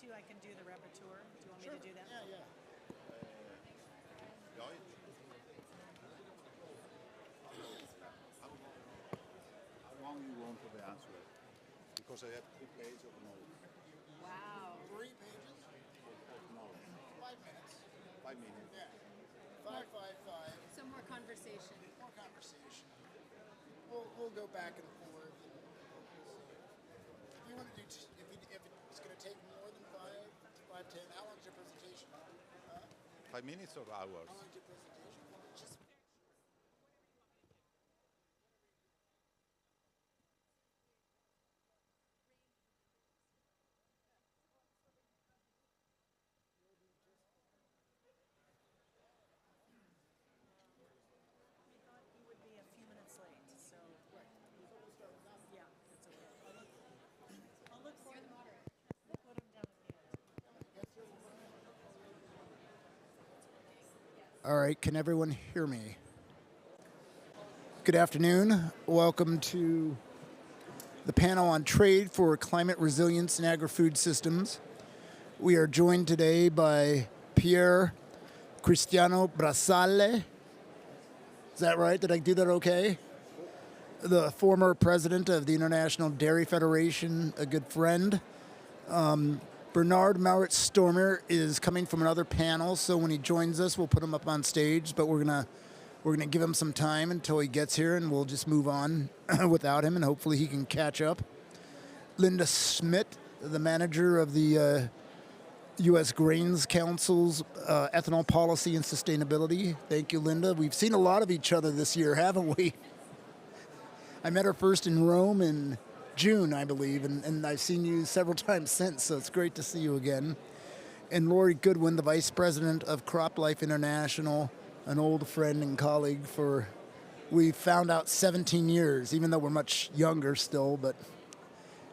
to, I can do the repertoire. Do you want me to do that? Yeah. How long you want for the answer? Because I have 3 pages of notes. Wow. 3 pages? Of notes. 5 minutes. 5 minutes. Yeah. 5. So more conversation. More conversation. We'll go back and forth. And we'll see. If you want to do, if it's going to take more than 5, 10, how long is your presentation? 5 minutes or hours? How long is your presentation? Just We thought you would be a few minutes late, so. right. So we'll start with that. Yeah, that's okay. I'll look for them. We'll put them down at the end. All right, can everyone hear me? Good afternoon. Welcome to the panel on trade for climate resilience and agri-food systems. We are joined today by Pier Cristiano Brasale. Is that right? Did I do that okay? The former president of the International Dairy Federation, a good friend. Bernard Maurits Stormer is coming from another panel, so when he joins us, we'll put him up on stage, but we're gonna give him some time until he gets here, and we'll just move on without him, and hopefully he can catch up. Linda Schmidt, the manager of the U.S. Grains Council's ethanol policy and sustainability. Thank you, Linda. We've seen a lot of each other this year, haven't we? I met her first in Rome in June, I believe, and I've seen you several times since, so it's great to see you again. And Lori Goodwin, the vice president of Crop Life International, an old friend and colleague for, we found out 17 years, even though we're much younger still, but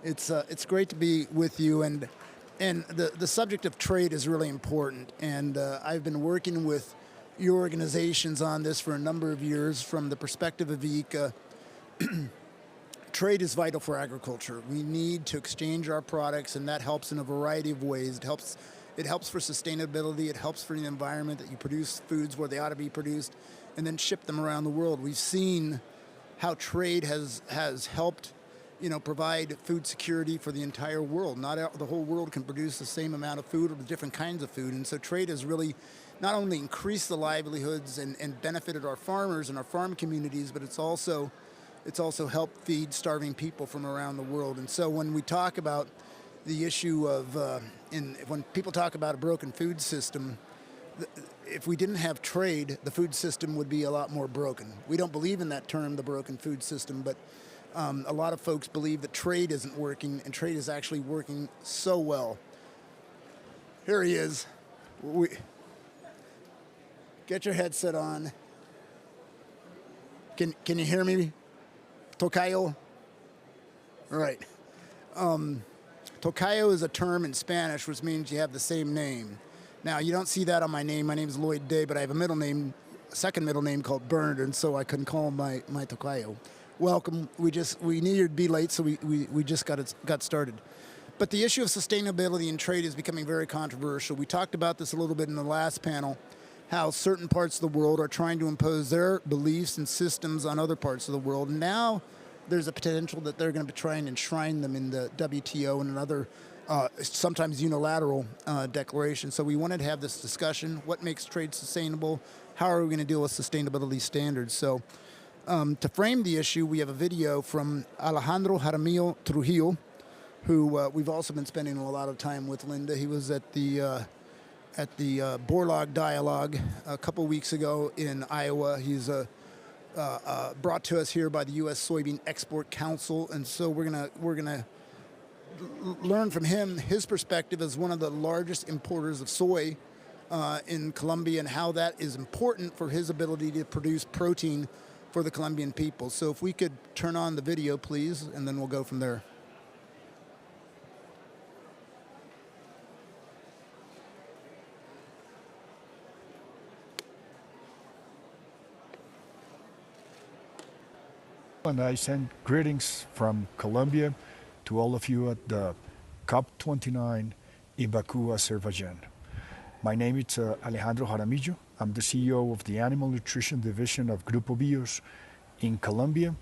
it's great to be with you. And the subject of trade is really important, and I've been working with your organizations on this for a number of years from the perspective of ICA. Trade is vital for agriculture. We need to exchange our products, and that helps in a variety of ways. It helps for sustainability. It helps for the environment, that you produce foods where they ought to be produced and then ship them around the world. We've seen how trade has helped, provide food security for the entire world. Not the whole world can produce the same amount of food or the different kinds of food. And so trade has really not only increased the livelihoods and benefited our farmers and our farm communities, but it's also helped feed starving people from around the world. And so when we talk about the issue of, when people talk about a broken food system, if we didn't have trade, the food system would be a lot more broken. We don't believe in that term, the broken food system, but a lot of folks believe that trade isn't working, and trade is actually working so well. Here he is. Get your headset on. Can you hear me? Tocayo? All right. Tocayo is a term in Spanish which means you have the same name. Now, you don't see that on my name. My name is Lloyd Day, but I have a second middle name called Bernard, and so I couldn't call him my Tocayo. Welcome. We needed to be late, so we just got started. But the issue of sustainability and trade is becoming very controversial. We talked about this a little bit in the last panel, how certain parts of the world are trying to impose their beliefs and systems on other parts of the world. And now there's a potential that they're going to try and enshrine them in the WTO and another, sometimes unilateral declaration. So we wanted to have this discussion. What makes trade sustainable? How are we going to deal with sustainability standards? So to frame the issue, we have a video from Alejandro Jaramillo Trujillo, who we've also been spending a lot of time with. Linda, he was at the Borlaug Dialogue a couple weeks ago in Iowa. He's brought to us here by the U.S. Soybean Export Council, and so we're gonna learn from him his perspective as one of the largest importers of soy in Colombia, and how that is important for his ability to produce protein for the Colombian people. So if we could turn on the video, please, and then we'll go from there. And I send greetings from Colombia to all of you at the COP29 in Baku, Azerbaijan. My name is Alejandro Jaramillo. I'm the CEO of the Animal Nutrition Division of Grupo Bios in Colombia.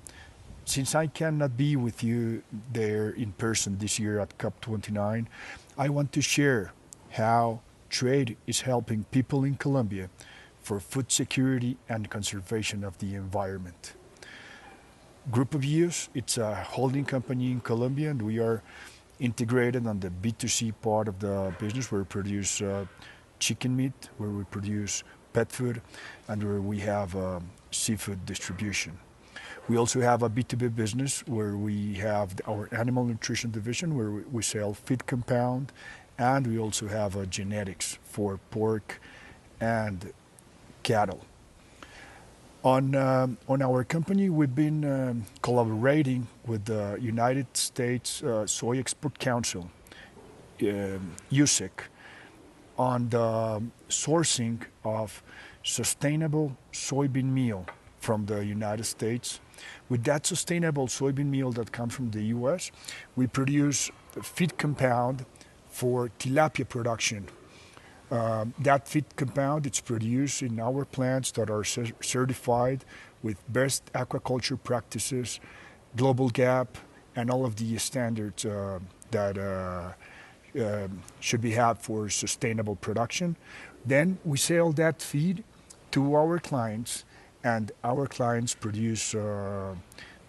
Since I cannot be with you there in person this year at COP29, I want to share how trade is helping people in Colombia for food security and conservation of the environment. Grupo Bios, it's a holding company in Colombia, and we are integrated on the B2C part of the business, where we produce chicken meat, where we produce pet food, and where we have seafood distribution. We also have a B2B business where we have our animal nutrition division, where we sell feed compound, and we also have genetics for pork and cattle. On our company, we've been collaborating with the United States Soy Export Council, USEC, on the sourcing of sustainable soybean meal from the United States. With that sustainable soybean meal that comes from the US, we produce feed compound for tilapia production. That feed compound, it's produced in our plants that are certified with best aquaculture practices, global GAP, and all of the standards that should be had for sustainable production. Then we sell that feed to our clients, and our clients produce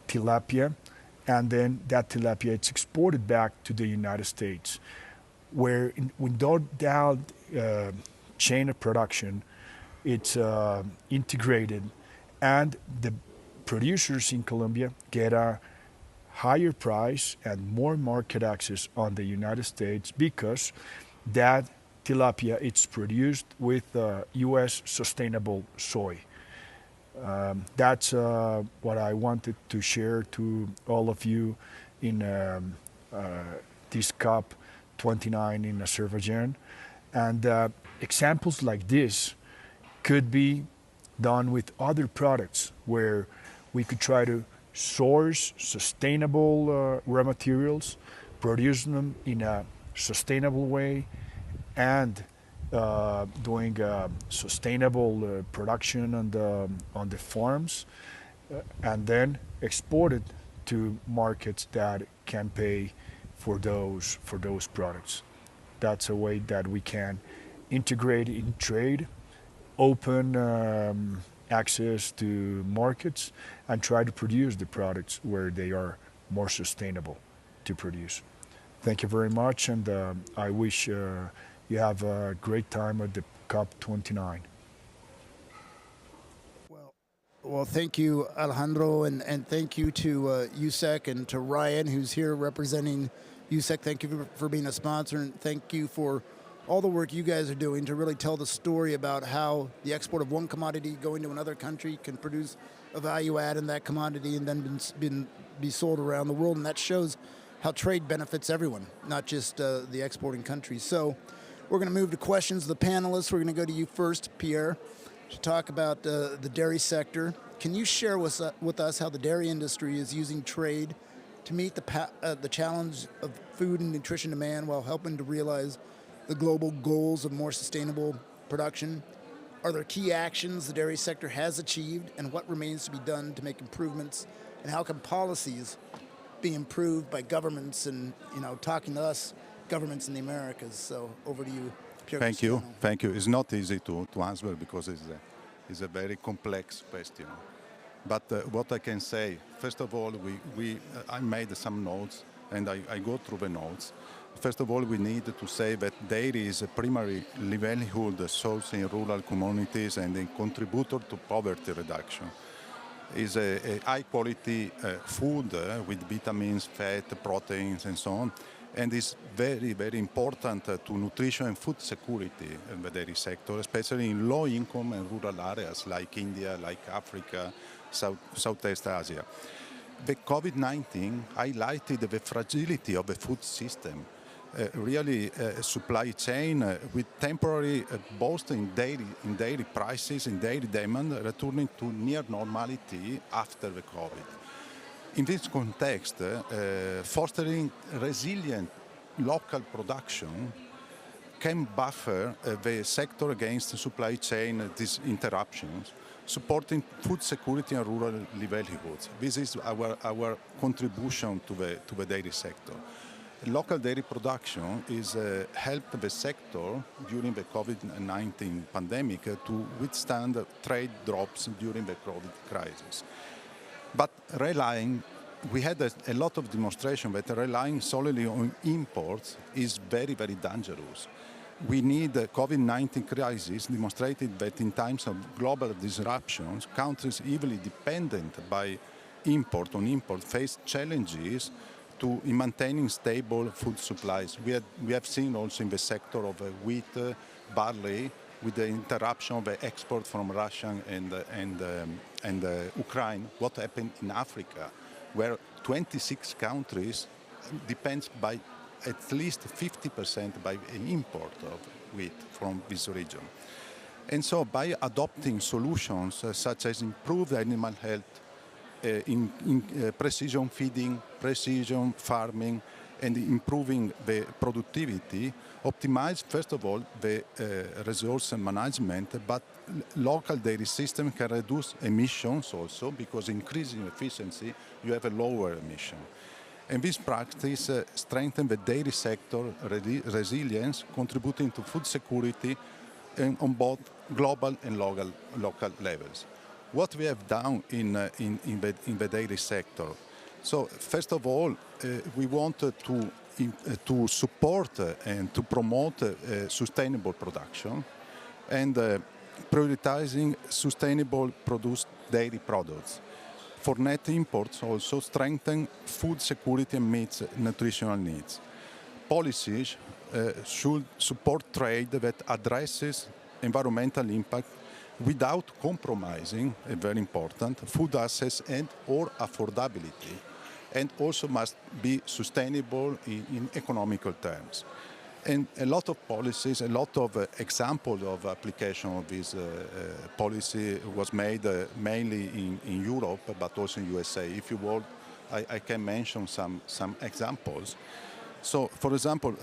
tilapia, and then that tilapia, it's exported back to the United States, where without that chain of production, it's integrated, and the producers in Colombia get a higher price and more market access on the United States, because that tilapia, it's produced with U.S. sustainable soy. That's what I wanted to share to all of you in this COP29 in Azerbaijan. And examples like this could be done with other products, where we could try to source sustainable raw materials, produce them in a sustainable way, and doing sustainable production on the farms, and then export it to markets that can pay for those products. That's a way that we can integrate in trade, open access to markets, and try to produce the products where they are more sustainable to produce. Thank you very much, and I wish you have a great time at the COP29. Well, thank you, Alejandro, and thank you to USEC and to Ryan, who's here representing USEC. Thank you for being a sponsor, and thank you for all the work you guys are doing to really tell the story about how the export of one commodity going to another country can produce a value add in that commodity and then be sold around the world. And that shows how trade benefits everyone, not just the exporting countries. So we're going to move to questions of the panelists. We're going to go to you first, Pierre, to talk about the dairy sector. Can you share with us how the dairy industry is using trade to meet the challenge of food and nutrition demand while helping to realize the global goals of more sustainable production? Are there key actions the dairy sector has achieved, and what remains to be done to make improvements? And how can policies be improved by governments and, talking to us, governments in the Americas? So over to you, Pierre. Thank you. It's not easy to answer, because it's a very complex question. But what I can say, first of all, I made some notes, and I go through the notes. First of all, we need to say that dairy is a primary livelihood source in rural communities and a contributor to poverty reduction. It's a high-quality food with vitamins, fat, proteins, and so on, and is very, very important to nutrition and food security in the dairy sector, especially in low-income and rural areas like India, like Africa, Southeast Asia. The COVID-19 highlighted the fragility of the food system. Really supply chain with temporary boost in dairy prices, in dairy demand, returning to near normality after the COVID. In this context, fostering resilient local production can buffer the sector against supply chain interruptions, supporting food security and rural livelihoods. This is our contribution to the dairy sector. Local dairy production is helped the sector during the COVID-19 pandemic to withstand trade drops during the COVID crisis. But we had a lot of demonstration that relying solely on imports is very, very dangerous. We need the COVID-19 crisis demonstrated that in times of global disruptions, countries heavily dependent by import face challenges in maintaining stable food supplies. We have seen also in the sector of wheat, barley, with the interruption of the export from Russia and Ukraine, what happened in Africa, where 26 countries depends by at least 50% by an import of wheat from this region. And so by adopting solutions such as improved animal health, precision feeding, precision farming, and improving the productivity, optimize, first of all, the resource management, but local dairy system can reduce emissions also, because increasing efficiency, you have a lower emission. And this practice strengthens the dairy sector resilience, contributing to food security on both global and local levels. What we have done in the dairy sector. So first of all, we wanted to support and to promote sustainable production and prioritizing sustainable produced dairy products. For net imports, also strengthen food security and meets nutritional needs. Policies should support trade that addresses environmental impact without compromising, very important, food access and or affordability, and also must be sustainable in economical terms. And a lot of policies, a lot of examples of application of this policy was made mainly in Europe, but also in USA. If you want, I can mention some examples. So, for example,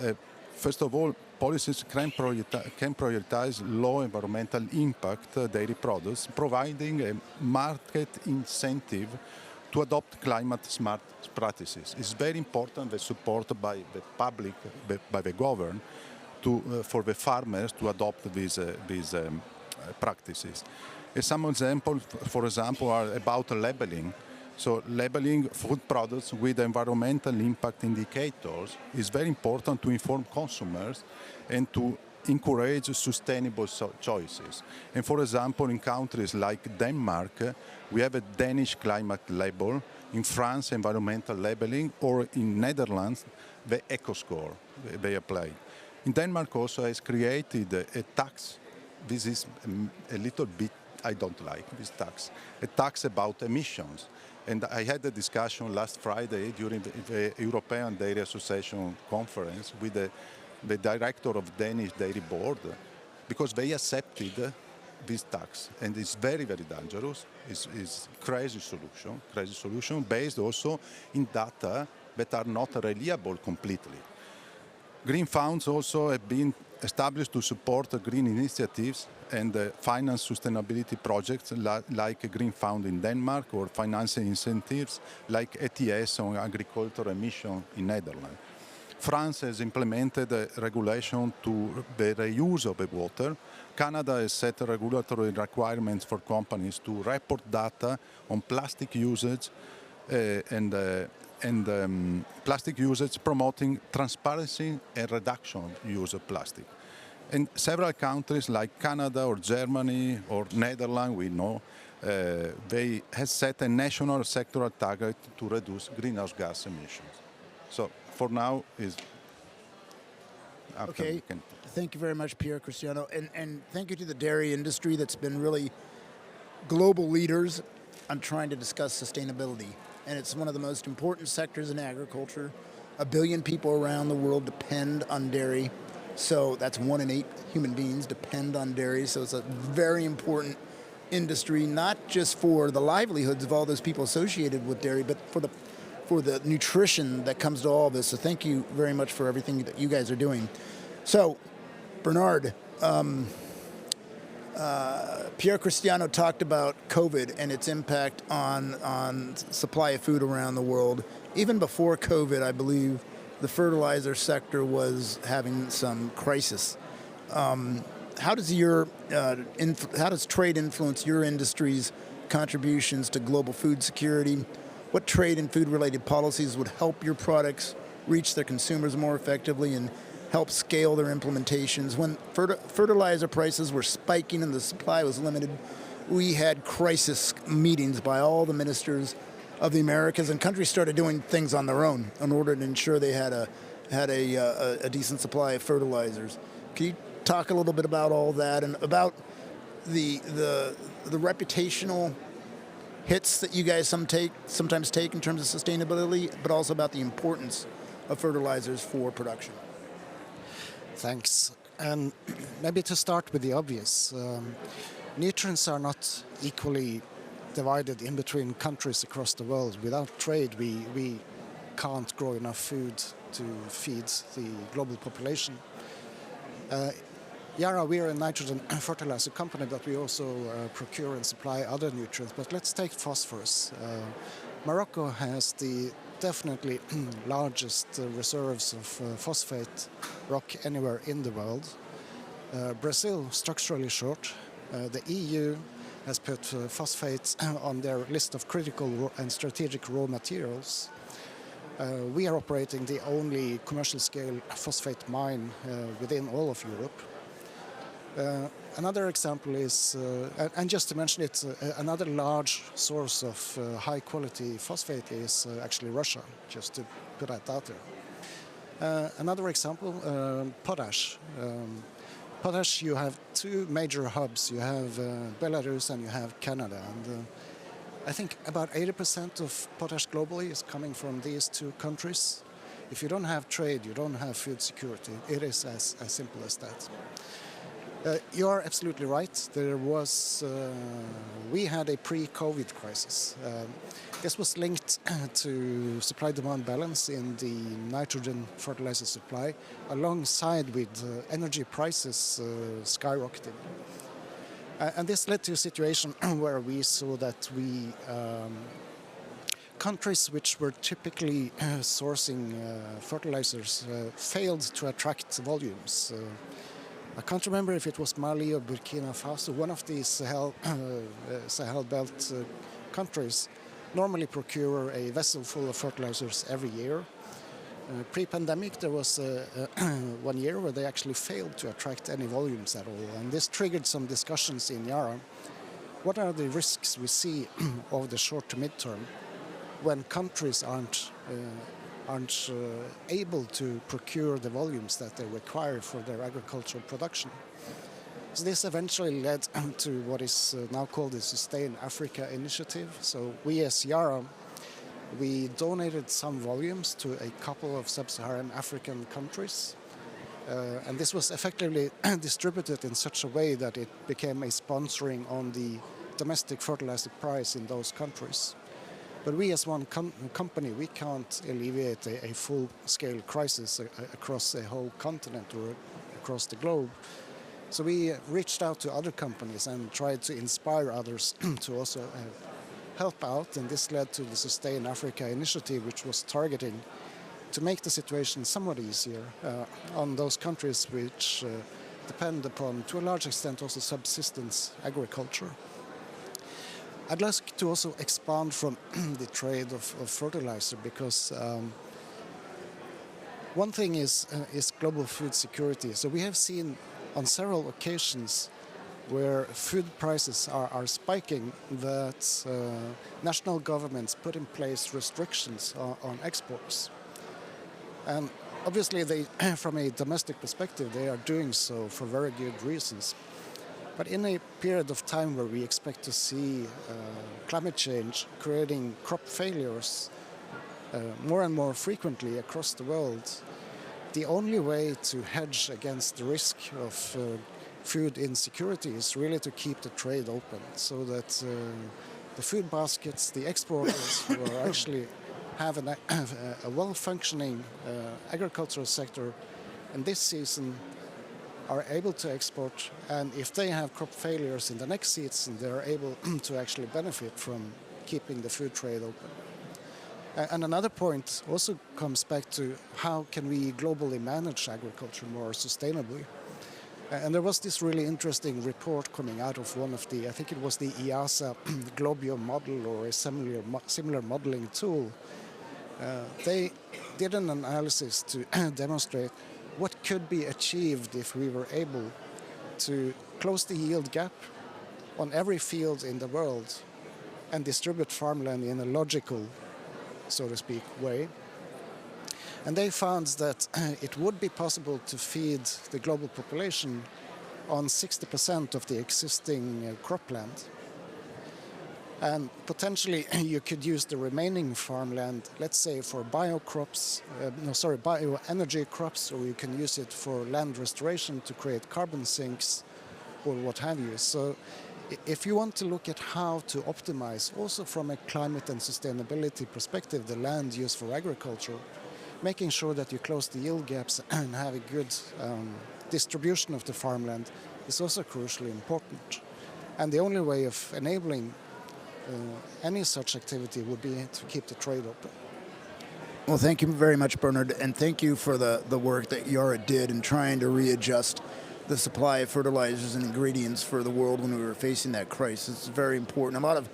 first of all, policies can prioritize low environmental impact dairy products, providing a market incentive to adopt climate-smart practices. It's very important the support by the public, by the government, for the farmers to adopt these practices. Some examples, for example, are about labeling. So labeling food products with environmental impact indicators is very important to inform consumers and to encourage sustainable choices. And for example, in countries like Denmark, we have a Danish climate label, in France, environmental labeling, or in Netherlands, the eco-score they apply. In Denmark also has created a tax. This is a little bit, I don't like this tax, a tax about emissions. And I had a discussion last Friday during the European Dairy Association conference with the director of Danish Dairy Board, because they accepted this tax, and it's very, very dangerous. It's crazy solution based also in data that are not reliable completely. Green funds also have been established to support green initiatives and finance sustainability projects like Green Fund in Denmark, or financing incentives like ETS on agricultural emission in Netherlands. France has implemented a regulation to the reuse of the water. Canada has set regulatory requirements for companies to report data on plastic usage plastic usage, promoting transparency and reduction of use of plastic. And several countries like Canada or Germany or Netherlands, we know, they have set a national sectoral target to reduce greenhouse gas emissions. So for now is okay. Thank you very much, Pier Cristiano, and thank you to the dairy industry that's been really global leaders on trying to discuss sustainability. And it's one of the most important sectors in agriculture. 1 billion people around the world depend on dairy. So that's 1 in 8 human beings depend on dairy. So it's a very important industry, not just for the livelihoods of all those people associated with dairy, but for the nutrition that comes to all of this. So thank you very much for everything that you guys are doing. So Bernard, Pierre Cristiano talked about COVID and its impact on supply of food around the world. Even before COVID, I believe the fertilizer sector was having some crisis. How does trade influence your industry's contributions to global food security? What trade and food-related policies would help your products reach their consumers more effectively and help scale their implementations? When fertilizer prices were spiking and the supply was limited, we had crisis meetings by all the ministers of the Americas, and countries started doing things on their own in order to ensure they had a decent supply of fertilizers. Can you talk a little bit about all that and about the reputational hits that you guys sometimes take in terms of sustainability, but also about the importance of fertilizers for production? Thanks. And maybe to start with the obvious, nutrients are not equally divided in between countries across the world. Without trade, we can't grow enough food to feed the global population. Yara, we are a nitrogen fertilizer company, but we also procure and supply other nutrients. But let's take phosphorus. Morocco has the definitely largest reserves of phosphate rock anywhere in the world. Brazil, structurally short. The EU has put phosphates on their list of critical and strategic raw materials. We are operating the only commercial scale phosphate mine within all of Europe. Another example is, and just to mention it, another large source of high quality phosphate is actually Russia, just to put that out there. Another example, potash. Potash, you have two major hubs. You have Belarus and you have Canada. And I think about 80% of potash globally is coming from these two countries. If you don't have trade, you don't have food security. It is as simple as that. You are absolutely right. We had a pre-COVID crisis. This was linked to supply-demand balance in the nitrogen fertilizer supply, alongside with energy prices skyrocketing. And this led to a situation where we saw that countries which were typically sourcing fertilizers failed to attract volumes. I can't remember if it was Mali or Burkina Faso. One of these Sahel Belt countries normally procure a vessel full of fertilizers every year. Pre-pandemic, there was 1 year where they actually failed to attract any volumes at all. And this triggered some discussions in Yara. What are the risks we see over the short to mid-term when countries aren't able to procure the volumes that they require for their agricultural production? So this eventually led to what is now called the Sustain Africa initiative. So we as Yara, we donated some volumes to a couple of sub-Saharan African countries. And this was effectively distributed in such a way that it became a sponsoring on the domestic fertilizer price in those countries. But we as one company, we can't alleviate a full-scale crisis across a whole continent or across the globe. So we reached out to other companies and tried to inspire others to also help out. And this led to the Sustain Africa initiative, which was targeting to make the situation somewhat easier on those countries which depend upon, to a large extent, also subsistence agriculture. I'd like to also expand from the trade of fertilizer, because one thing is global food security. So we have seen on several occasions where food prices are spiking that national governments put in place restrictions on exports. And obviously, from a domestic perspective, they are doing so for very good reasons. But in a period of time where we expect to see climate change creating crop failures more and more frequently across the world, the only way to hedge against the risk of food insecurity is really to keep the trade open, so that the food baskets, the exporters who are actually have a well-functioning agricultural sector, and this season are able to export, and if they have crop failures in the next season, they're able to actually benefit from keeping the food trade open. And another point also comes back to how can we globally manage agriculture more sustainably. And there was this really interesting report coming out of one of the, I think it was the EASA Globio model or a similar modeling tool. They did an analysis to demonstrate what could be achieved if we were able to close the yield gap on every field in the world and distribute farmland in a logical, so to speak, way. And they found that it would be possible to feed the global population on 60% of the existing cropland. And potentially you could use the remaining farmland, let's say for bioenergy crops, or you can use it for land restoration to create carbon sinks or what have you. So if you want to look at how to optimize, also from a climate and sustainability perspective, the land used for agriculture, making sure that you close the yield gaps and have a good distribution of the farmland is also crucially important. And the only way of enabling any such activity would be to keep the trade open. Well, thank you very much, Bernard, and thank you for the work that Yara did in trying to readjust the supply of fertilizers and ingredients for the world when we were facing that crisis. It's very important. A lot of,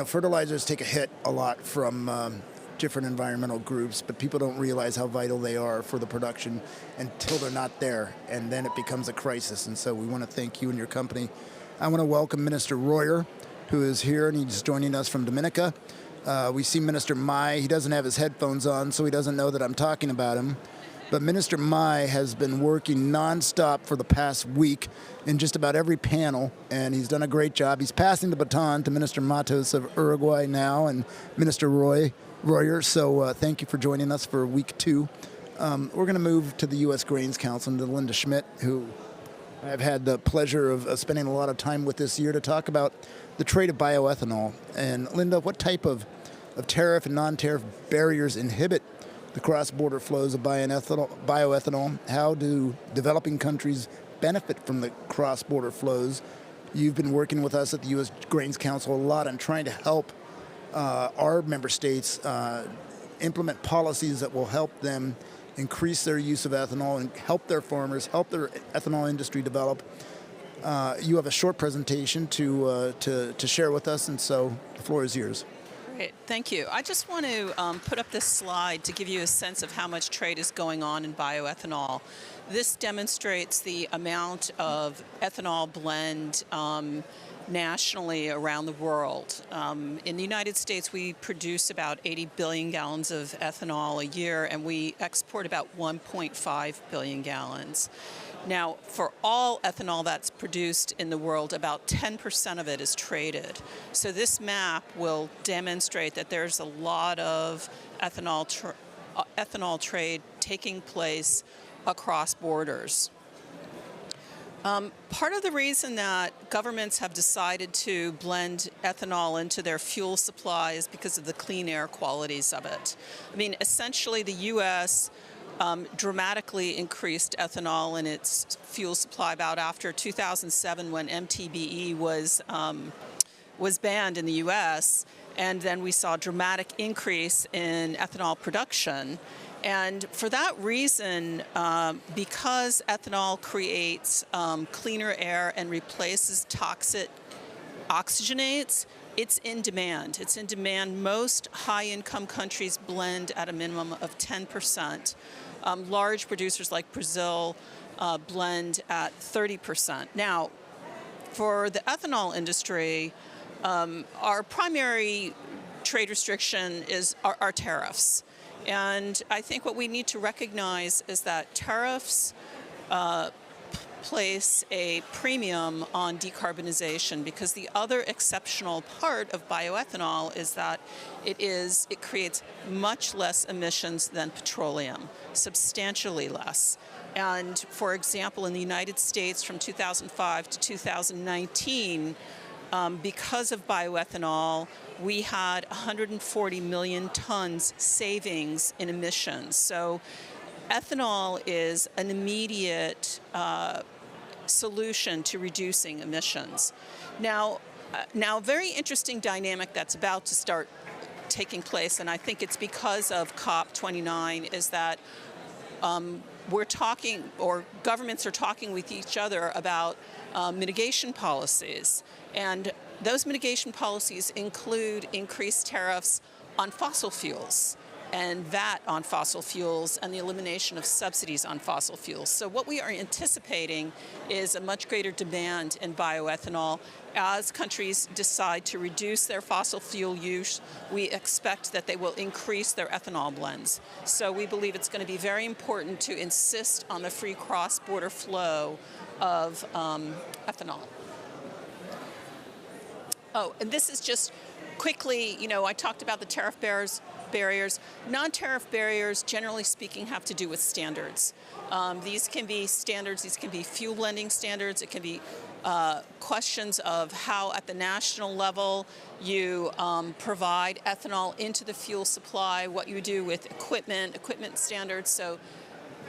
fertilizers take a hit a lot from different environmental groups, but people don't realize how vital they are for the production until they're not there, and then it becomes a crisis. And so we want to thank you and your company. I want to welcome Minister Royer, who is here, and he's joining us from Dominica. We see Minister Mai. He doesn't have his headphones on, so he doesn't know that I'm talking about him. But Minister Mai has been working nonstop for the past week in just about every panel, and he's done a great job. He's passing the baton to Minister Matos of Uruguay now and Minister Royer. So thank you for joining us for week 2. We're going to move to the U.S. Grains Council and to Linda Schmidt, who I've had the pleasure of spending a lot of time with this year to talk about the trade of bioethanol. And Linda, what type of tariff and non-tariff barriers inhibit the cross-border flows of bioethanol? How do developing countries benefit from the cross-border flows? You've been working with us at the U.S. Grains Council a lot on trying to help our member states implement policies that will help them increase their use of ethanol and help their farmers, help their ethanol industry develop. You have a short presentation to share with us, and so the floor is yours. Great, thank you. I just want to put up this slide to give you a sense of how much trade is going on in bioethanol. This demonstrates the amount of ethanol blend nationally around the world. In the United States, we produce about 80 billion gallons of ethanol a year, and we export about 1.5 billion gallons. Now, for all ethanol that's produced in the world, about 10% of it is traded. So this map will demonstrate that there's a lot of ethanol trade taking place across borders. Part of the reason that governments have decided to blend ethanol into their fuel supply is because of the clean air qualities of it. I mean, essentially the U.S. Dramatically increased ethanol in its fuel supply about after 2007 when MTBE was banned in the U.S., and then we saw a dramatic increase in ethanol production. And for that reason, because ethanol creates cleaner air and replaces toxic oxygenates, it's in demand. It's in demand. Most high-income countries blend at a minimum of 10%. Large producers like Brazil blend at 30%. Now, for the ethanol industry, our primary trade restriction are tariffs. And I think what we need to recognize is that tariffs place a premium on decarbonization, because the other exceptional part of bioethanol is that it creates much less emissions than petroleum, substantially less. And for example, in the United States from 2005 to 2019, because of bioethanol, we had 140 million tons savings in emissions. So ethanol is an immediate solution to reducing emissions. Now, a very interesting dynamic that's about to start taking place, and I think it's because of COP29, is that we're talking, or governments are talking with each other about mitigation policies. And those mitigation policies include increased tariffs on fossil fuels and VAT on fossil fuels and the elimination of subsidies on fossil fuels. So what we are anticipating is a much greater demand in bioethanol. As countries decide to reduce their fossil fuel use, we expect that they will increase their ethanol blends. So we believe it's going to be very important to insist on the free cross-border flow of ethanol. Oh, and this is just quickly, I talked about the tariff barriers. Non-tariff barriers, generally speaking, have to do with standards. These can be standards, these can be fuel blending standards, it can be questions of how at the national level you provide ethanol into the fuel supply, what you do with equipment standards. So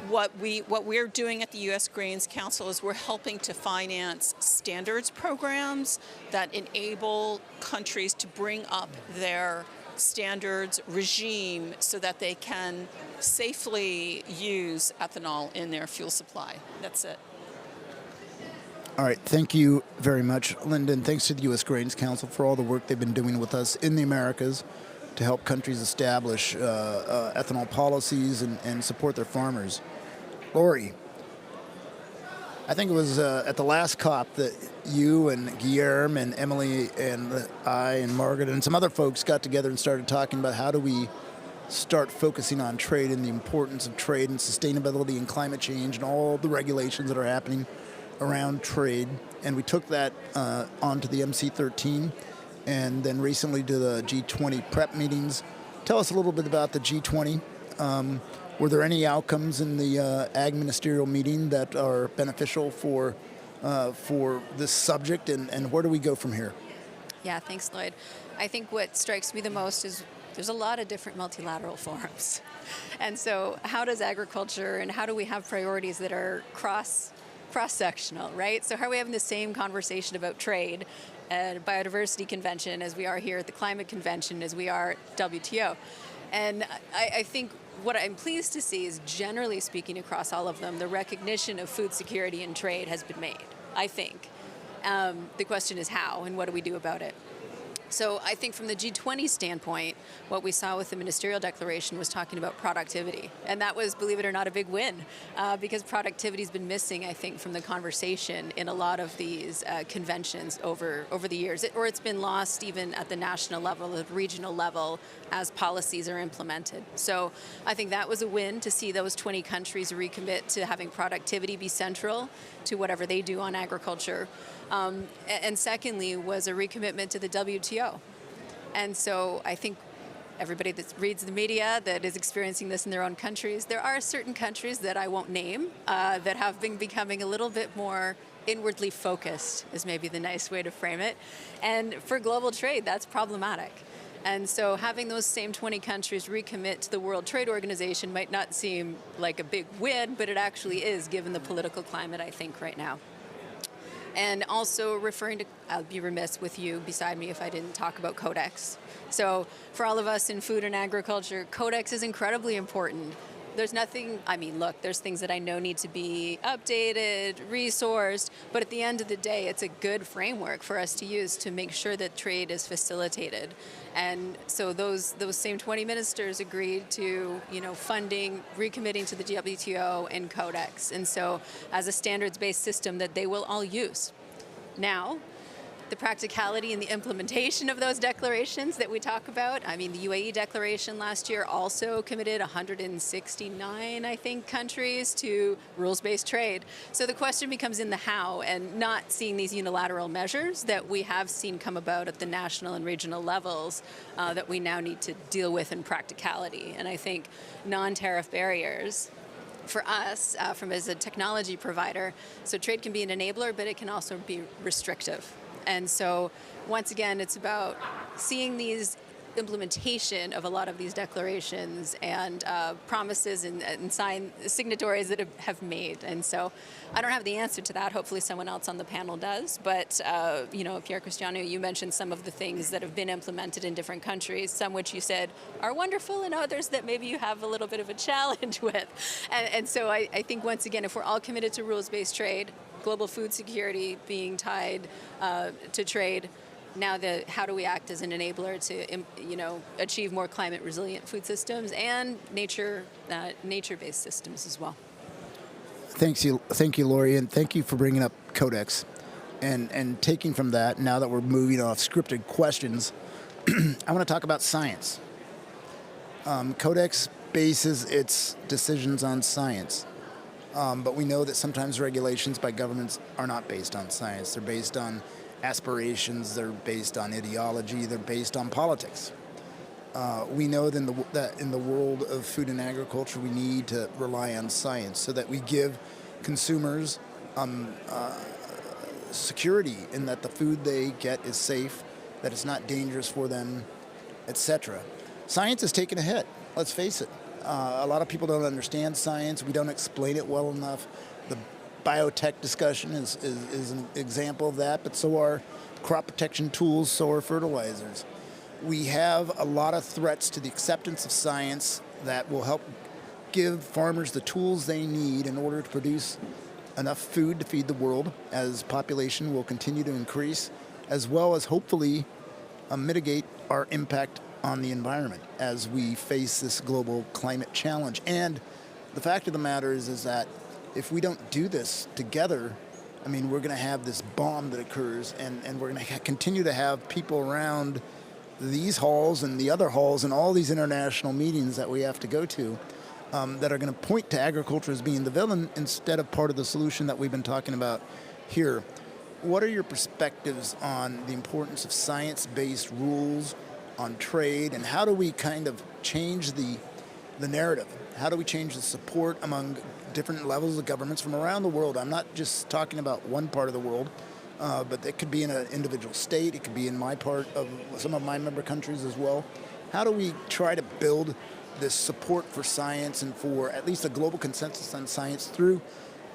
what we're doing at the U.S. Grains Council is we're helping to finance standards programs that enable countries to bring up their standards regime so that they can safely use ethanol in their fuel supply. That's it. All right, thank you very much, Linda, and thanks to the U.S. Grains Council for all the work they've been doing with us in the Americas to help countries establish ethanol policies and support their farmers. Lori, I think it was at the last COP that you and Guillermo and Emily and I and Margaret and some other folks got together and started talking about how do we start focusing on trade and the importance of trade and sustainability and climate change and all the regulations that are happening around trade. And we took that onto the MC13 and then recently to the G20 prep meetings. Tell us a little bit about the G20. Were there any outcomes in the Ag Ministerial meeting that are beneficial for this subject, and where do we go from here? Yeah, thanks, Lloyd. I think what strikes me the most is there's a lot of different multilateral forums. And so how does agriculture and how do we have priorities that are cross-sectional, right? So how are we having the same conversation about trade at Biodiversity Convention as we are here at the Climate Convention, as we are at WTO? And I think what I'm pleased to see is, generally speaking across all of them, the recognition of food security and trade has been made, I think. The question is how, and what do we do about it? So I think from the G20 standpoint, what we saw with the ministerial declaration was talking about productivity. And that was, believe it or not, a big win because productivity has been missing, I think, from the conversation in a lot of these conventions over the years. It's been lost even at the national level, the regional level, as policies are implemented. So I think that was a win to see those 20 countries recommit to having productivity be central to whatever they do on agriculture. And secondly was a recommitment to the WTO. And so I think everybody that reads the media that is experiencing this in their own countries, there are certain countries that I won't name that have been becoming a little bit more inwardly focused, is maybe the nice way to frame it. And for global trade, that's problematic. And so having those same 20 countries recommit to the World Trade Organization might not seem like a big win, but it actually is, given the political climate, I think, right now. And also referring to, I'll be remiss with you beside me if I didn't talk about Codex. So for all of us in food and agriculture, Codex is incredibly important. There's nothing, look, there's things that I know need to be updated, resourced, but at the end of the day, it's a good framework for us to use to make sure that trade is facilitated. And so those same 20 ministers agreed to, funding, recommitting to the WTO and Codex. And so as a standards-based system that they will all use. Now, the practicality and the implementation of those declarations that we talk about. The UAE declaration last year also committed 169, I think, countries to rules-based trade. So the question becomes in the how, and not seeing these unilateral measures that we have seen come about at the national and regional levels that we now need to deal with in practicality. And I think non-tariff barriers for us, as a technology provider, so trade can be an enabler, but it can also be restrictive. And so, once again, it's about seeing these implementation of a lot of these declarations and promises and signatories that have made. And so I don't have the answer to that. Hopefully someone else on the panel does. But, Pierre Cristiano, you mentioned some of the things that have been implemented in different countries, some which you said are wonderful and others that maybe you have a little bit of a challenge with. And so I think, once again, if we're all committed to rules-based trade, global food security being tied to trade, now how do we act as an enabler to achieve more climate resilient food systems and nature-based systems as well? Thank you, Lori, and thank you for bringing up Codex. And taking from that, now that we're moving off scripted questions, I want to talk about science. Codex bases its decisions on science. But we know that sometimes regulations by governments are not based on science. They're based on aspirations, they're based on ideology, they're based on politics. We know that in the world of food and agriculture, we need to rely on science so that we give consumers security in that the food they get is safe, that it's not dangerous for them, etc. Science has taken a hit, let's face it. A lot of people don't understand science. We don't explain it well enough. The biotech discussion is an example of that, but so are crop protection tools, so are fertilizers. We have a lot of threats to the acceptance of science that will help give farmers the tools they need in order to produce enough food to feed the world as population will continue to increase, as well as hopefully mitigate our impact on the environment as we face this global climate challenge. And the fact of the matter is that if we don't do this together, we're going to have this bomb that occurs, and we're going to continue to have people around these halls and the other halls and all these international meetings that we have to go to that are going to point to agriculture as being the villain instead of part of the solution that we've been talking about here. What are your perspectives on the importance of science-based rules on trade, and how do we kind of change the narrative? How do we change the support among different levels of governments from around the world? I'm not just talking about one part of the world, but it could be in an individual state. It could be in my part of some of my member countries as well. How do we try to build this support for science and for at least a global consensus on science through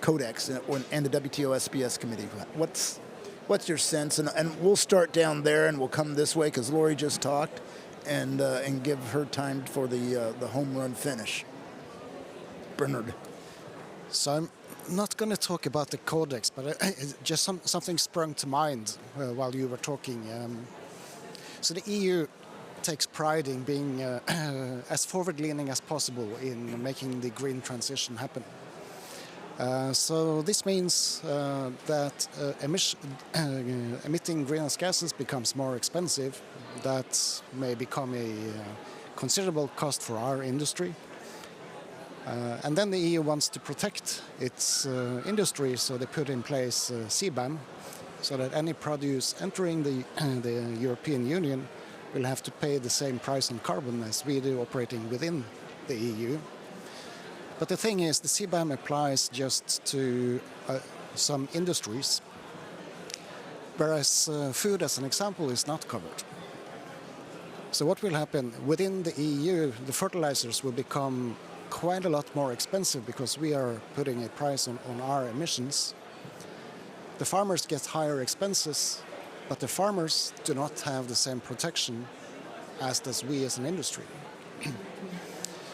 Codex and the WTO SBS committee? What's your sense? And we'll start down there and we'll come this way because Lori just talked, and give her time for the home run finish. Bernard. So I'm not going to talk about the Codex, but just something sprung to mind while you were talking. So the EU takes pride in being as forward-leaning as possible in making the green transition happen. So this means that emitting greenhouse gases becomes more expensive. That may become a considerable cost for our industry. And then the EU wants to protect its industry, so they put in place CBAM, so that any produce entering the European Union will have to pay the same price on carbon as we do operating within the EU. But the thing is, the CBAM applies just to some industries, whereas food, as an example, is not covered. So what will happen within the EU, the fertilizers will become quite a lot more expensive because we are putting a price on our emissions. The farmers get higher expenses, but the farmers do not have the same protection as does we as an industry.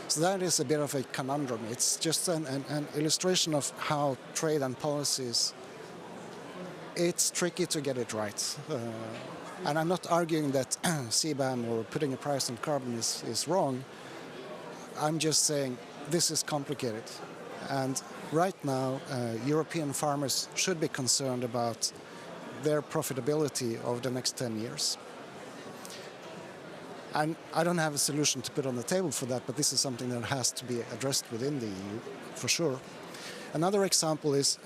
So that is a bit of a conundrum. It's just an illustration of how trade and policies, it's tricky to get it right. And I'm not arguing that CBAM or putting a price on carbon is wrong. I'm just saying this is complicated. And right now, European farmers should be concerned about their profitability over the next 10 years. And I don't have a solution to put on the table for that, but this is something that has to be addressed within the EU, for sure. Another example is,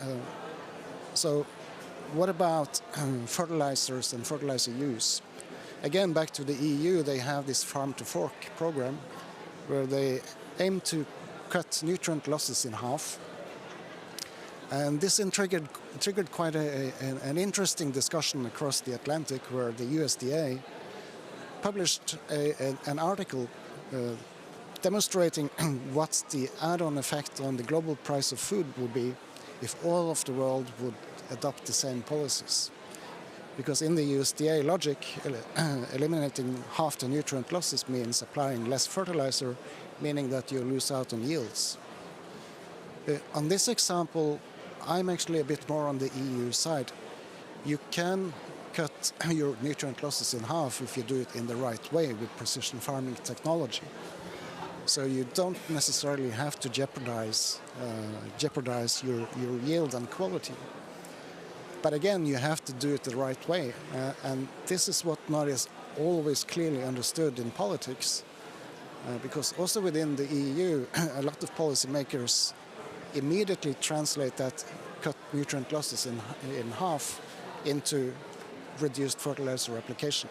so what about fertilizers and fertilizer use? Again, back to the EU, they have this farm to fork program where they aim to cut nutrient losses in half. And this triggered quite an interesting discussion across the Atlantic, where the USDA published an article demonstrating what the add-on effect on the global price of food would be if all of the world would adopt the same policies. Because in the USDA logic, eliminating half the nutrient losses means applying less fertilizer, meaning that you lose out on yields. On this example, I'm actually a bit more on the EU side. You can cut your nutrient losses in half if you do it in the right way with precision farming technology. So you don't necessarily have to jeopardize your yield and quality. But again, you have to do it the right way. And this is what not is always clearly understood in politics. Because also within the EU, a lot of policymakers immediately translate that cut nutrient losses in half into reduced fertilizer application.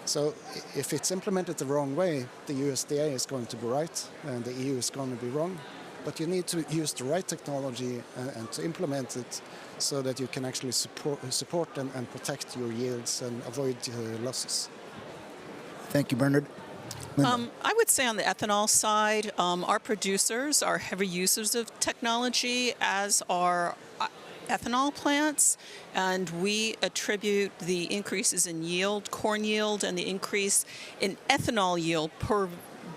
So if it's implemented the wrong way, the USDA is going to be right and the EU is going to be wrong. But you need to use the right technology and to implement it so that you can actually support and protect your yields and avoid losses. Thank you, Bernard. I would say on the ethanol side, our producers are heavy users of technology, as are ethanol plants, and we attribute the increases in yield, corn yield, and the increase in ethanol yield per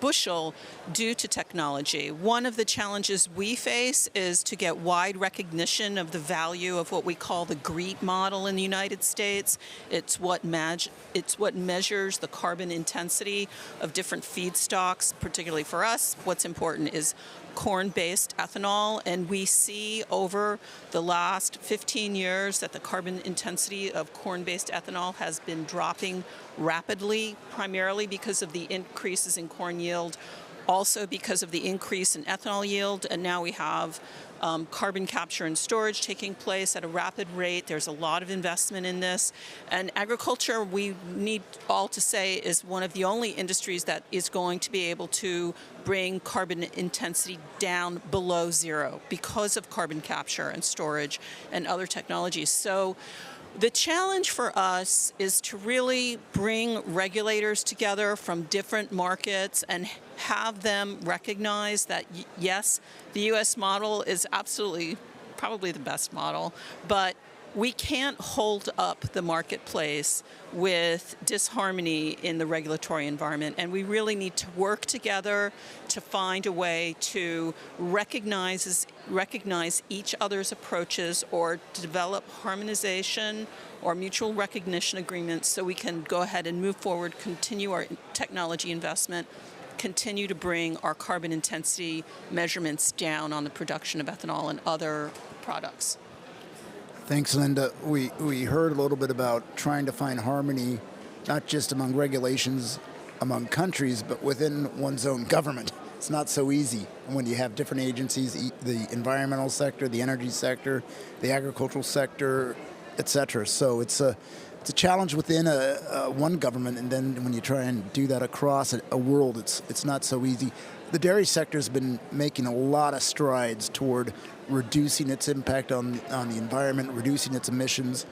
bushel due to technology. One of the challenges we face is to get wide recognition of the value of what we call the GREET model in the United States. It's what measures the carbon intensity of different feedstocks. Particularly for us, what's important is corn-based ethanol, and we see over the last 15 years that the carbon intensity of corn-based ethanol has been dropping rapidly, primarily because of the increases in corn yield, also because of the increase in ethanol yield, and now we have carbon capture and storage taking place at a rapid rate. There's a lot of investment in this. And agriculture, we need all to say, is one of the only industries that is going to be able to bring carbon intensity down below zero because of carbon capture and storage and other technologies. So the challenge for us is to really bring regulators together from different markets and have them recognize that, yes, the U.S. model is absolutely probably the best model, but we can't hold up the marketplace with disharmony in the regulatory environment, and we really need to work together to find a way to recognize each other's approaches or develop harmonization or mutual recognition agreements so we can go ahead and move forward, continue our technology investment, continue to bring our carbon intensity measurements down on the production of ethanol and other products. Thanks, Linda. We heard a little bit about trying to find harmony, not just among regulations among countries, but within one's own government. It's not so easy when you have different agencies, the environmental sector, the energy sector, the agricultural sector, etc. So it's a challenge within one government, and then when you try and do that across a world, it's not so easy. The dairy sector has been making a lot of strides toward reducing its impact on the environment, reducing its emissions.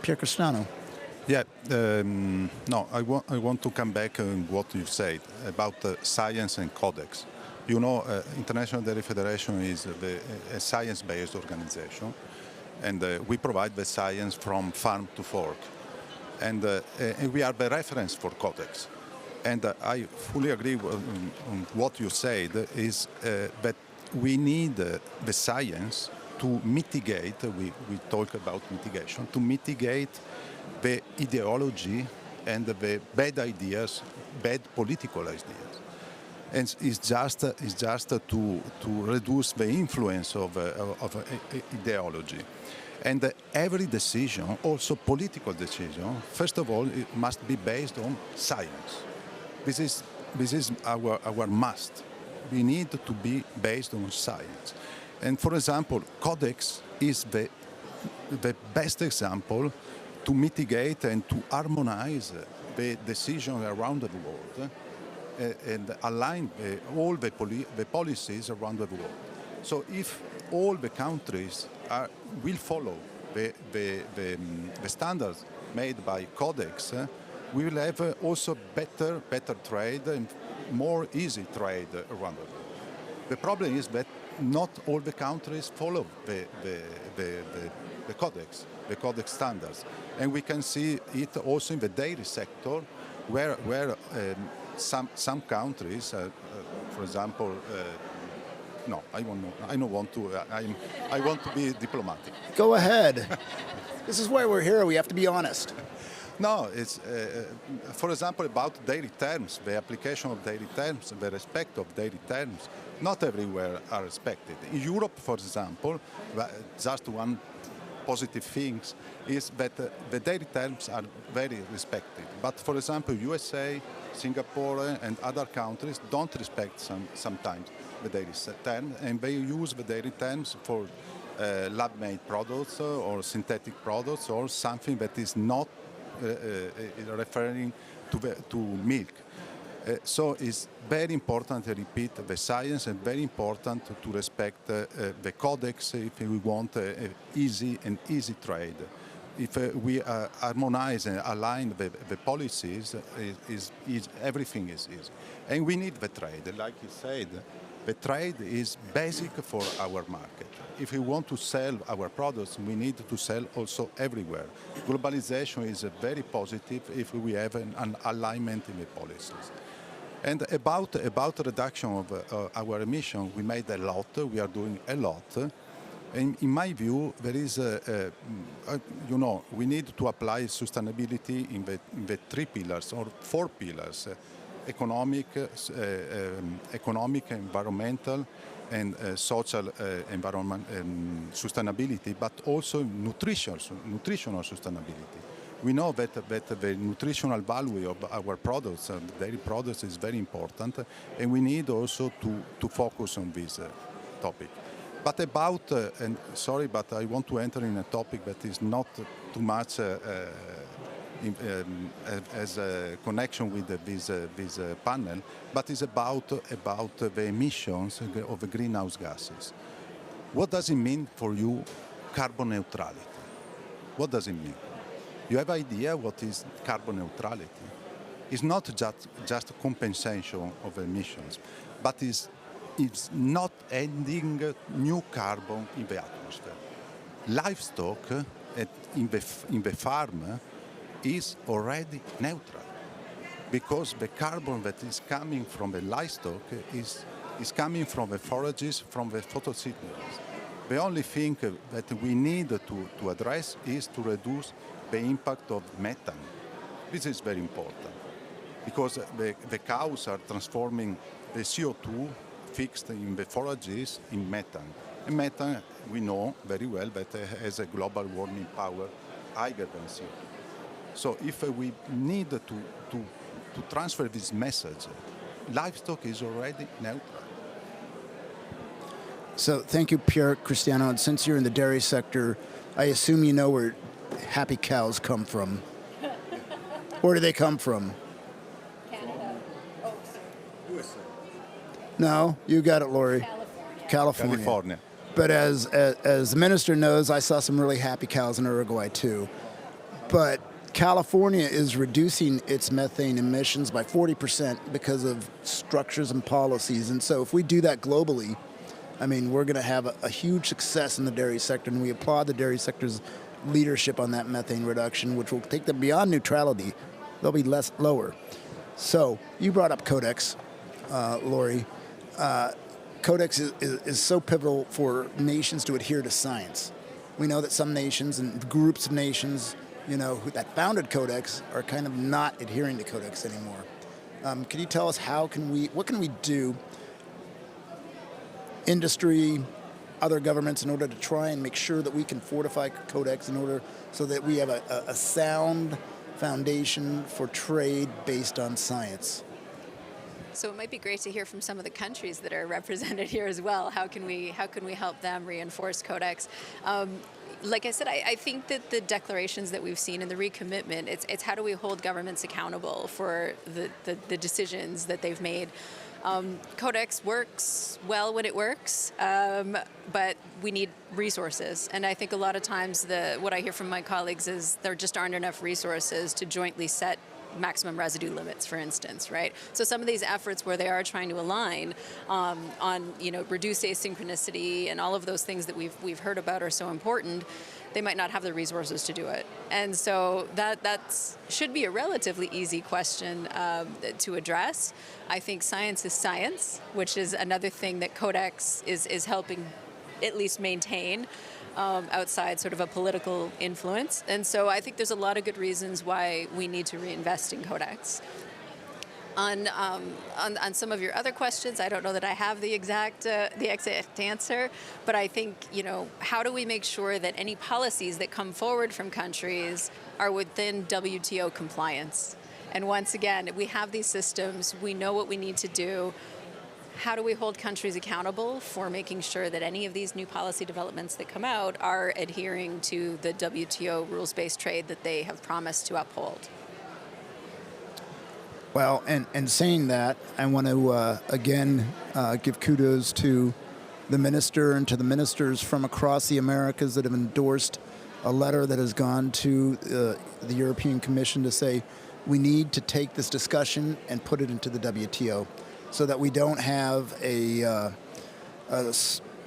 Pier Cristiano. Yeah, no, I want to come back on what you said about science and codex. You know, International Dairy Federation is a science-based organization, and we provide the science from farm to fork. And we are the reference for codex. And I fully agree on what you said, is that we need the science to mitigate, we talk about mitigation, to mitigate the ideology and the bad ideas, bad political ideas. And it's just to reduce the influence of ideology. And every decision, also political decision, first of all, it must be based on science. This is our must. We need to be based on science. And for example, Codex is the best example to mitigate and to harmonize the decision around the world and align all the policies around the world. So if all the countries will follow the standards made by Codex, we will have also better trade and more easy trade around the world. The problem is that not all the countries follow the codex standards, and we can see it also in the dairy sector, where some countries, for example, no, I don't want to. I want to be diplomatic. Go ahead. This is why we're here. We have to be honest. No, it's, for example, about dairy terms, the application of dairy terms, the respect of dairy terms, not everywhere are respected. In Europe, for example, just one positive thing is that the dairy terms are very respected. But, for example, USA, Singapore, and other countries don't respect sometimes the dairy term, and they use the dairy terms for lab-made products or synthetic products or something that is not referring to milk. So it's very important to repeat the science and very important to respect the codex if we want easy trade. If we harmonize and align the policies, everything is easy. And we need the trade. Like you said, the trade is basic for our market. If we want to sell our products, we need to sell also everywhere. Globalization is very positive if we have an alignment in the policies. And about reduction of our emission, we made a lot. We are doing a lot. And in my view, there is, we need to apply sustainability in the three pillars or four pillars: economic, environmental, and social environment sustainability, but also nutritional sustainability. We know that the nutritional value of our products, dairy products, is very important, and we need also to focus on this topic. But about, and sorry, but I want to enter in a topic that is not too much as a connection with this panel, but is about the emissions of the greenhouse gases. What does it mean for you, carbon neutrality? What does it mean? You have idea what is carbon neutrality? It's not just compensation of emissions, but it's not ending new carbon in the atmosphere. Livestock in the farm is already neutral, because the carbon that is coming from the livestock is coming from the forages, from the photosynthesis. The only thing that we need to address is to reduce the impact of methane. This is very important, because the cows are transforming the CO2 fixed in the forages in methane. And methane, we know very well that has a global warming power higher than CO2. So if we need to transfer this message, livestock is already neutral. So thank you, Pier Cristiano. And since you're in the dairy sector, I assume you know where happy cows come from. Where do they come from? Canada. Oh, USA. No, you got it, Lori. California. But as the minister knows, I saw some really happy cows in Uruguay too. But California is reducing its methane emissions by 40% because of structures and policies. And so if we do that globally, I mean, we're going to have a huge success in the dairy sector, and we applaud the dairy sector's leadership on that methane reduction, which will take them beyond neutrality. They'll be lower. So you brought up Codex, Lori. Codex is so pivotal for nations to adhere to science. We know that some nations and groups of nations, that founded Codex are kind of not adhering to Codex anymore. Can you tell us what can we do, industry, other governments, in order to try and make sure that we can fortify Codex so that we have a sound foundation for trade based on science? So it might be great to hear from some of the countries that are represented here as well. How can we help them reinforce Codex? Like I said, I think that the declarations that we've seen and the recommitment, it's how do we hold governments accountable for the decisions that they've made. Codex works well when it works, but we need resources. And I think a lot of times what I hear from my colleagues is there just aren't enough resources to jointly set maximum residue limits, for instance, right? So some of these efforts where they are trying to align on, reduce asynchronicity and all of those things that we've heard about are so important, they might not have the resources to do it. And so that should be a relatively easy question to address. I think science is science, which is another thing that Codex is helping at least maintain outside sort of a political influence. And so I think there's a lot of good reasons why we need to reinvest in Codex. On some of your other questions, I don't know that I have the exact answer, but I think, how do we make sure that any policies that come forward from countries are within WTO compliance? And once again, we have these systems, we know what we need to do. How do we hold countries accountable for making sure that any of these new policy developments that come out are adhering to the WTO rules-based trade that they have promised to uphold? Well, and saying that, I want to again give kudos to the minister and to the ministers from across the Americas that have endorsed a letter that has gone to the European Commission to say we need to take this discussion and put it into the WTO so that we don't have a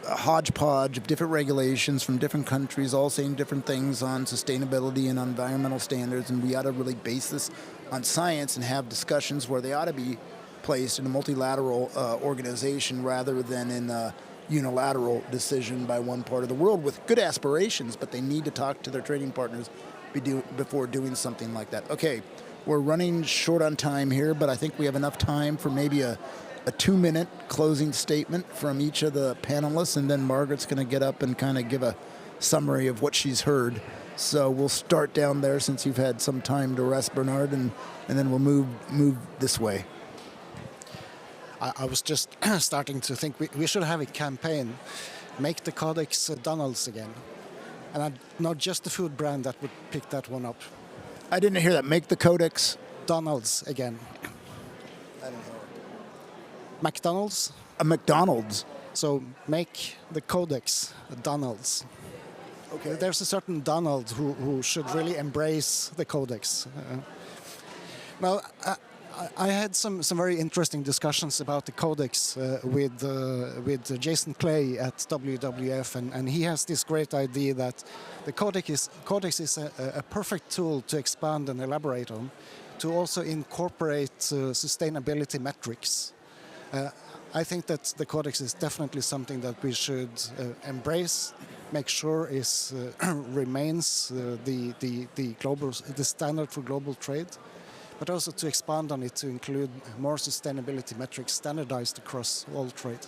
hodgepodge of different regulations from different countries all saying different things on sustainability and on environmental standards, and we ought to really base this on science and have discussions where they ought to be placed in a multilateral organization rather than in a unilateral decision by one part of the world with good aspirations, but they need to talk to their trading partners before doing something like that. Okay, we're running short on time here, but I think we have enough time for maybe a 2-minute closing statement from each of the panelists, and then Margaret's going to get up and kind of give a summary of what she's heard. So we'll start down there since you've had some time to rest, Bernard, and then we'll move this way. I was just starting to think we should have a campaign, make the Codex Donald's again. And not just the food brand that would pick that one up. I didn't hear that. Make the Codex Donald's again. I didn't hear it. McDonald's? A McDonald's. So make the Codex Donald's. Okay. There's a certain Donald who should really embrace the Codex. Well, I had some very interesting discussions about the Codex with Jason Clay at WWF, and he has this great idea that the Codex is a perfect tool to expand and elaborate on, to also incorporate sustainability metrics. I think that the Codex is definitely something that we should embrace, make sure is remains the standard for global trade, but also to expand on it to include more sustainability metrics standardized across all trade.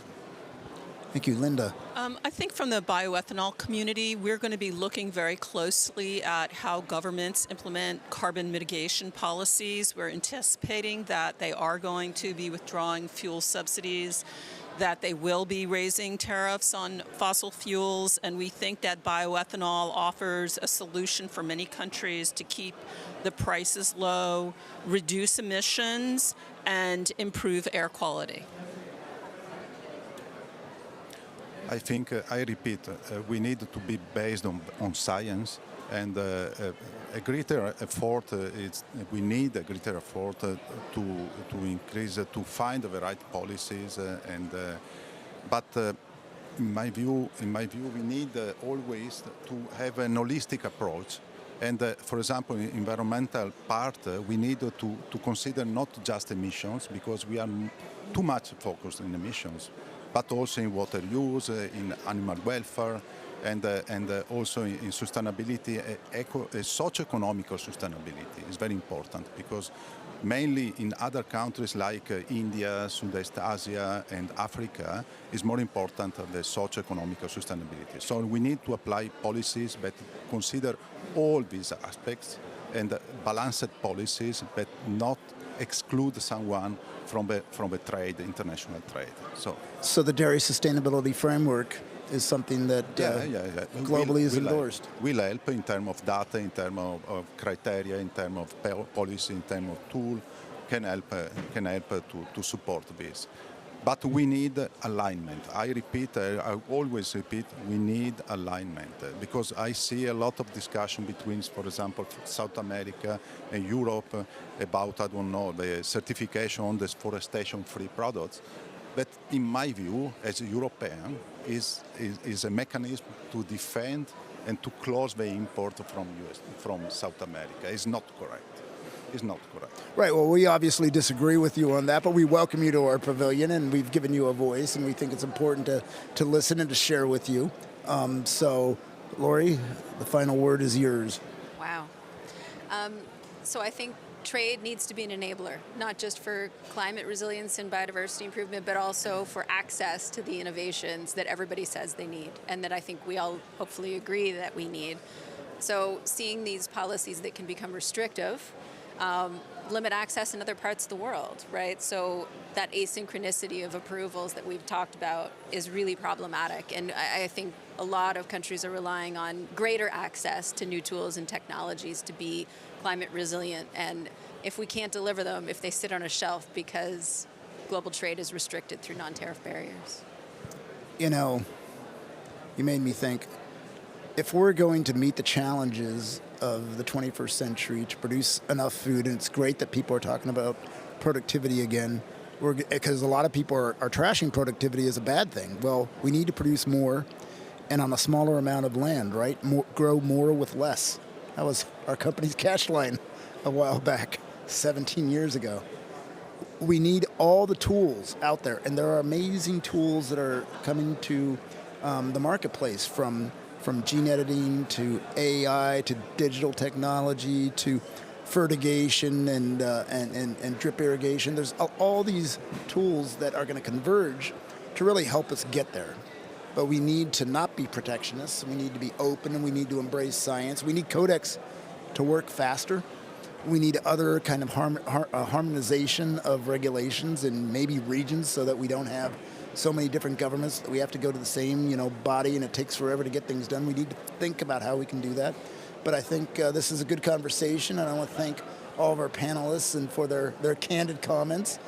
Thank you, Linda. I think from the bioethanol community, we're going to be looking very closely at how governments implement carbon mitigation policies. We're anticipating that they are going to be withdrawing fuel subsidies, that they will be raising tariffs on fossil fuels, and we think that bioethanol offers a solution for many countries to keep the prices low, reduce emissions, and improve air quality. I think, I repeat, we need to be based on science, and a greater effort, we need a greater effort to increase, to find the right policies, but in my view, we need always to have an holistic approach. And for example, in environmental part, we need to consider not just emissions, because we are too much focused on emissions, but also in water use, in animal welfare, and also in sustainability, socio-economical sustainability is very important, because mainly in other countries like India, Southeast Asia, and Africa, is more important than the socio-economical sustainability. So we need to apply policies that consider all these aspects and balanced policies, but not exclude someone from the trade, international trade. So the dairy sustainability framework is something that globally is endorsed. Will help in terms of data, in terms of criteria, in terms of policy, in terms of tool, can help to support this. But we need alignment. I repeat, I always repeat, we need alignment because I see a lot of discussion between, for example, South America and Europe about, I don't know, the certification on deforestation-free products. But in my view, as a European, is a mechanism to defend and to close the import from South America. It's not correct. Is not correct. Right. Well, we obviously disagree with you on that, but we welcome you to our pavilion, and we've given you a voice, and we think it's important to listen and to share with you. So, Lori, the final word is yours. Wow. So I think trade needs to be an enabler, not just for climate resilience and biodiversity improvement, but also for access to the innovations that everybody says they need, and that I think we all hopefully agree that we need. So seeing these policies that can become restrictive limit access in other parts of the world, right? So that asynchronicity of approvals that we've talked about is really problematic. And I think a lot of countries are relying on greater access to new tools and technologies to be climate resilient. And if we can't deliver them, if they sit on a shelf because global trade is restricted through non-tariff barriers. You know, you made me think, if we're going to meet the challenges of the 21st century to produce enough food, and it's great that people are talking about productivity again, because a lot of people are trashing productivity as a bad thing. Well, we need to produce more and on a smaller amount of land, right? Grow more with less. That was our company's cash line a while back, 17 years ago. We need all the tools out there, and there are amazing tools that are coming to the marketplace, from gene editing to AI to digital technology to fertigation and drip irrigation. There's all these tools that are going to converge to really help us get there. But we need to not be protectionists. We need to be open, and we need to embrace science. We need codex to work faster. We need other kind of harmonization of regulations in maybe regions, so that we don't have so many different governments that we have to go to the same, body, and it takes forever to get things done. We need to think about how we can do that. But I think this is a good conversation, and I want to thank all of our panelists and for their candid comments.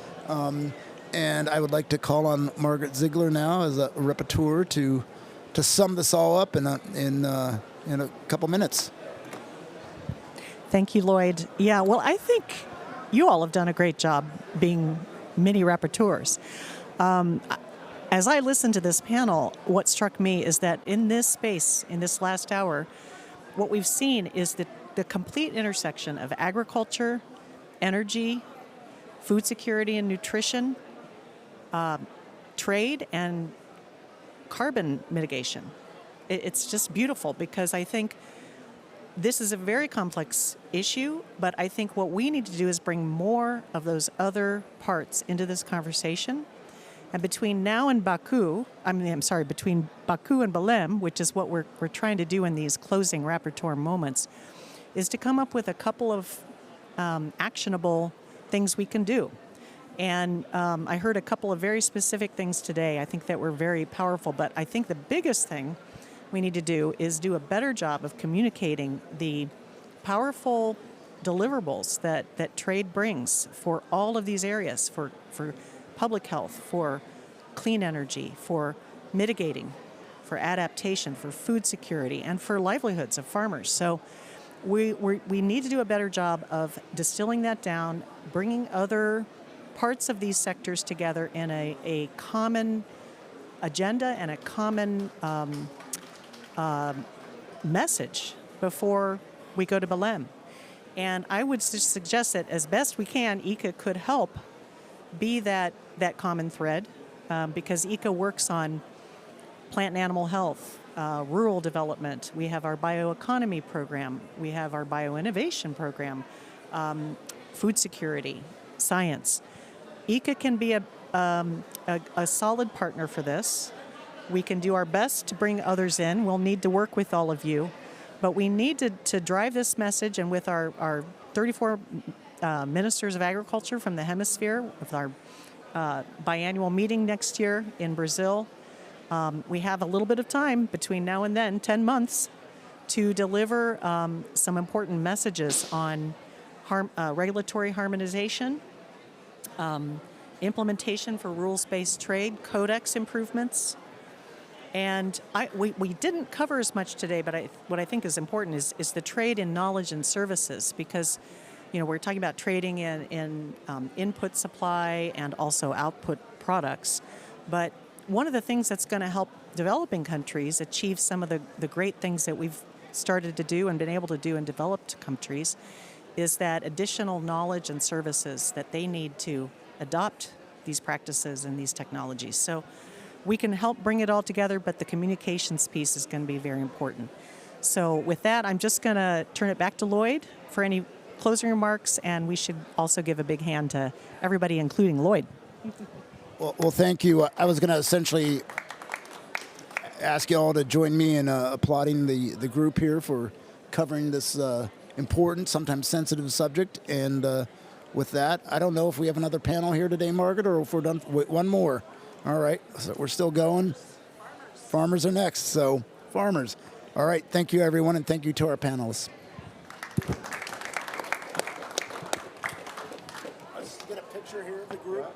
And I would like to call on Margaret Ziegler now as a rapporteur to sum this all up in a couple minutes. Thank you, Lloyd. Yeah, well, I think you all have done a great job being mini rapporteurs. As I listened to this panel, what struck me is that in this space, in this last hour, what we've seen is the complete intersection of agriculture, energy, food security and nutrition, trade, and carbon mitigation. It's just beautiful, because I think this is a very complex issue, but I think what we need to do is bring more of those other parts into this conversation. And between now and between Baku and Belém, which is what we're trying to do in these closing rapporteur moments, is to come up with a couple of actionable things we can do. And I heard a couple of very specific things today, I think, that were very powerful. But I think the biggest thing we need to do is do a better job of communicating the powerful deliverables that trade brings for all of these areas, for public health, for clean energy, for mitigating, for adaptation, for food security, and for livelihoods of farmers. So we need to do a better job of distilling that down, bringing other parts of these sectors together in a common agenda and a common message before we go to Belém. And I would suggest that as best we can, ICA could help be that common thread, because ICA works on plant and animal health, rural development. We have our bioeconomy program. We have our bioinnovation program, food security, science. ICA can be a solid partner for this. We can do our best to bring others in. We'll need to work with all of you. But we need to drive this message, and with our 34 ministers of agriculture from the hemisphere, with our biannual meeting next year in Brazil, we have a little bit of time between now and then, 10 months, to deliver some important messages on regulatory harmonization, implementation for rules-based trade, codex improvements. And we didn't cover as much today, but what I think is important is the trade in knowledge and services, because we're talking about trading in input supply and also output products. But one of the things that's going to help developing countries achieve some of the great things that we've started to do and been able to do in developed countries is that additional knowledge and services that they need to adopt these practices and these technologies. So we can help bring it all together, but the communications piece is going to be very important. So with that, I'm just going to turn it back to Lloyd for any closing remarks, and we should also give a big hand to everybody, including Lloyd. Well, thank you. I was going to essentially ask you all to join me in applauding the group here for covering this important, sometimes sensitive subject. And with that, I don't know if we have another panel here today, Margaret, or if we're done. Wait, one more. All right, so we're still going. Farmers are next, so farmers. All right, thank you, everyone, and thank you to our panelists. Let's get a picture here of the group.